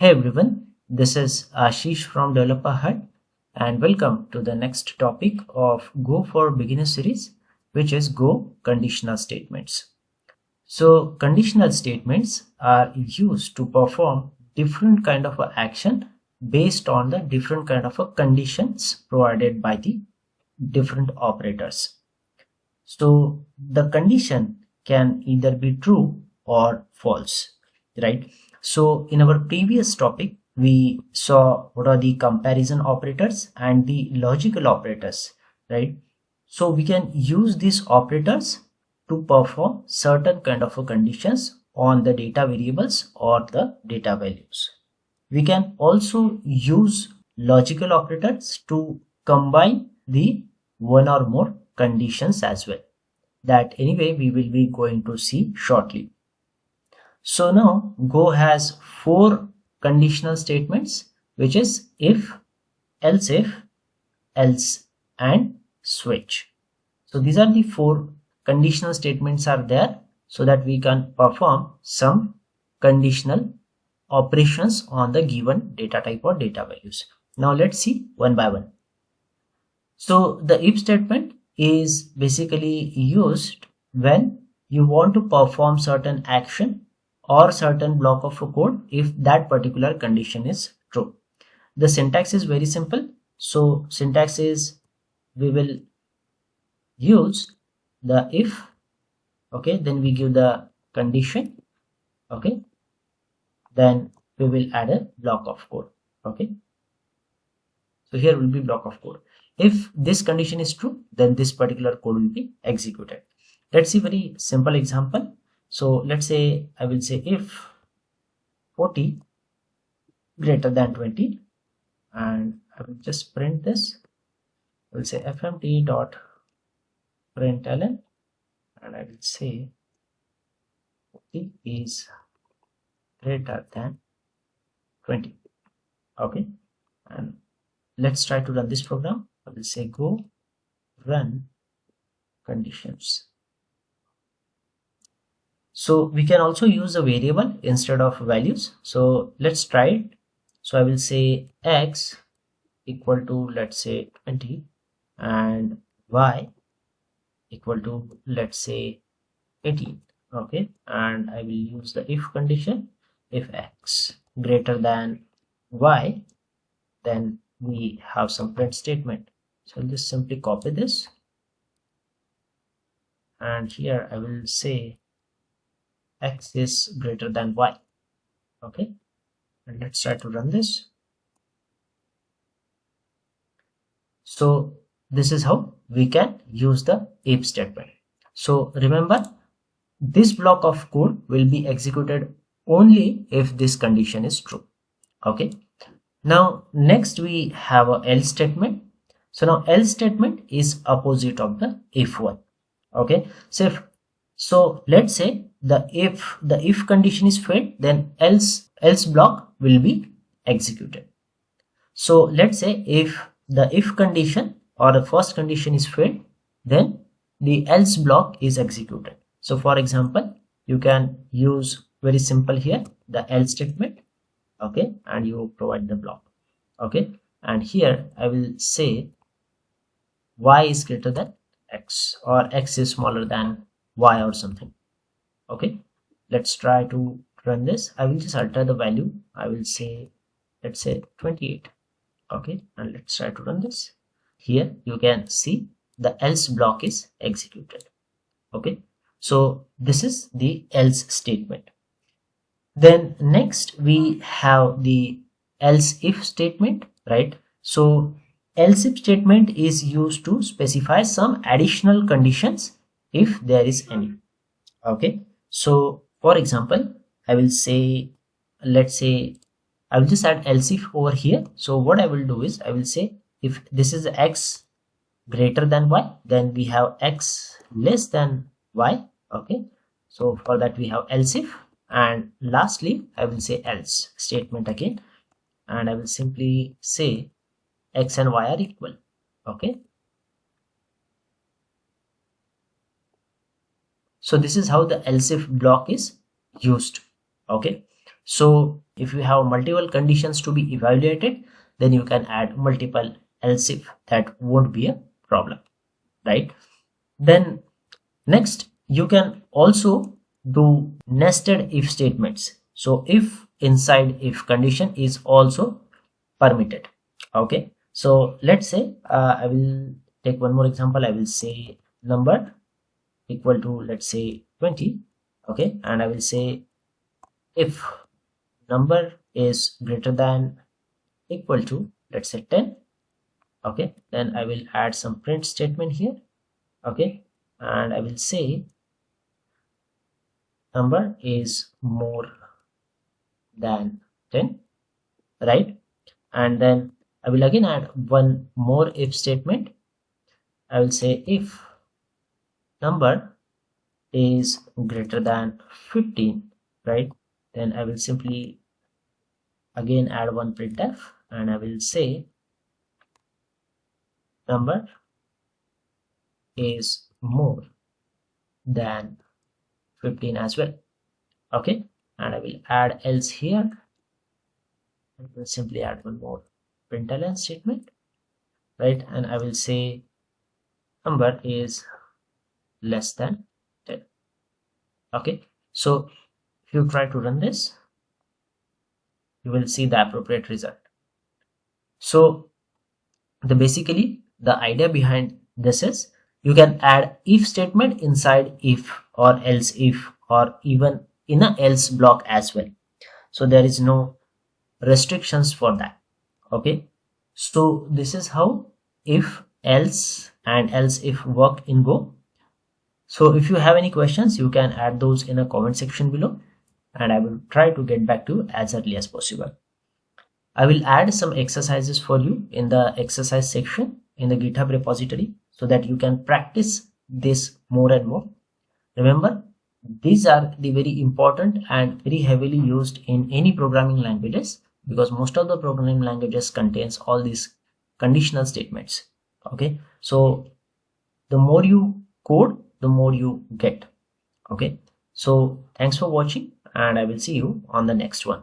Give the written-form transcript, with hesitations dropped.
Hey everyone, this is Ashish from Developer Hut and welcome to the next topic of Go for Beginner series, which is Go conditional statements. So conditional statements are used to perform different kind of a action based on the different kind of a conditions provided by the different operators. So the condition can either be true or false, right? So in our previous topic, we saw what are the comparison operators and the logical operators, right? So we can use these operators to perform certain kind of a conditions on the data variables or the data values. We can also use logical operators to combine the one or more conditions as well. That anyway we will be going to see shortly. So now Go has four conditional statements, which is if, else, and switch. So these are the four conditional statements are there so that we can perform some conditional operations on the given data type or data values. Now let's see one by one. So the if statement is basically used when you want to perform certain action or certain block of a code if that particular condition is true. The syntax is very simple. So syntax is we will use the if, okay, then we give the condition, okay, then we will add a block of code, okay. So here will be block of code. If this condition is true, then this particular code will be executed. Let's see very simple example. So let's say I will say if 40 greater than 20, and I will just print this. I will say fmt dot println, and I will say 40 is greater than 20, okay. And let's try to run this program. I will say go run conditions. So we can also use a variable instead of values. So let's try it. So I will say x equal to, let's say 20, and y equal to, let's say 18, okay. And I will use the if condition. If x greater than y, then we have some print statement. So I'll just simply copy this, and here I will say x is greater than y, okay. And let's try to run this. So this is how we can use the if statement. So remember, this block of code will be executed only if this condition is true, okay. Now next we have a else statement. So now else statement is opposite of the if one, okay. So let's say the if condition is failed, then else block will be executed. So let's say if the if condition or the first condition is failed, then the else block is executed. So for example, you can use very simple here the else statement, okay, and you provide the block, okay. And here I will say y is greater than x, or x is smaller than y or something, okay. Let's try to run this. I will just alter the value. I will say, let's say 28, okay. And let's try to run this. Here you can see the else block is executed, okay. So this is the else statement. Then next we have the else if statement, right? So else if statement is used to specify some additional conditions if there is any, okay. So for example, I will say, let's say I will just add else if over here. So what I will do is I will say if this is x greater than y, then we have x less than y, okay. So for that we have else if, and lastly I will say else statement again, and I will simply say x and y are equal, okay. So this is how the else if block is used, okay. So if you have multiple conditions to be evaluated, then you can add multiple else if. That won't be a problem, right? Then next, you can also do nested if statements. So if inside if condition is also permitted. Okay, so let's say I will take one more example. I will say number equal to, let's say, 20. Okay, and I will say if number is greater than equal to, let's say, 10. Okay, then I will add some print statement here. Okay, and I will say number is more than 10, right? And then I will again add one more if statement. I will say if number is greater than 15, right? Then I will simply again add one printf, and I will say number is more than 15 as well. Okay, and I will add else here. I will simply add one more println statement, right? And I will say number is less than 10. Okay, so if you try to run this, you will see the appropriate result. So basically the idea behind this is you can add if statement inside if or else if, or even in a else block as well. So there is no restrictions for that. Okay, so this is how if, else and else if work in Go. So if you have any questions, you can add those in a comment section below, and I will try to get back to you as early as possible. I will add some exercises for you in the exercise section in the GitHub repository so that you can practice this more and more. Remember, these are the very important and very heavily used in any programming languages, because most of the programming languages contains all these conditional statements. Okay, so the more you code, the more you get. Okay, so thanks for watching, and I will see you on the next one.